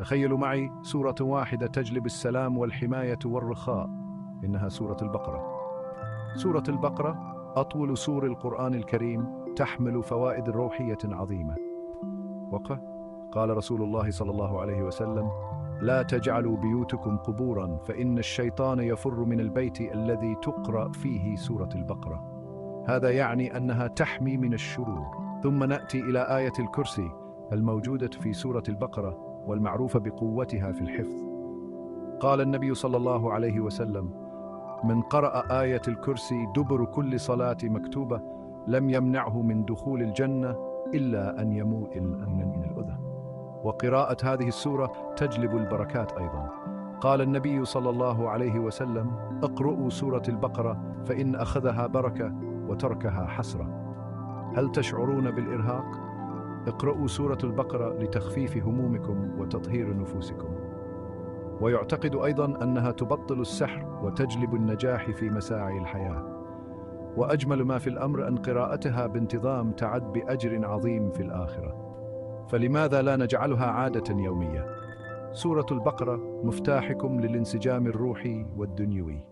تخيلوا معي سورة واحدة تجلب السلام والحماية والرخاء، إنها سورة البقرة. سورة البقرة أطول سور القرآن الكريم، تحمل فوائد روحية عظيمة. قال رسول الله صلى الله عليه وسلم: لا تجعلوا بيوتكم قبورا، فإن الشيطان يفر من البيت الذي تقرأ فيه سورة البقرة. هذا يعني أنها تحمي من الشرور. ثم نأتي إلى آية الكرسي الموجودة في سورة البقرة والمعروفة بقوتها في الحفظ. قال النبي صلى الله عليه وسلم: من قرأ آية الكرسي دبر كل صلاة مكتوبة لم يمنعه من دخول الجنة إلا أن يموت من الأذى. وقراءة هذه السورة تجلب البركات أيضا. قال النبي صلى الله عليه وسلم: اقرؤوا سورة البقرة فإن أخذها بركة وتركها حسرة. هل تشعرون بالإرهاق؟ اقرؤوا سورة البقرة لتخفيف همومكم وتطهير نفوسكم. ويعتقد أيضا أنها تبطل السحر وتجلب النجاح في مساعي الحياة. وأجمل ما في الأمر أن قراءتها بانتظام تعد بأجر عظيم في الآخرة. فلماذا لا نجعلها عادة يومية؟ سورة البقرة مفتاحكم للانسجام الروحي والدنيوي.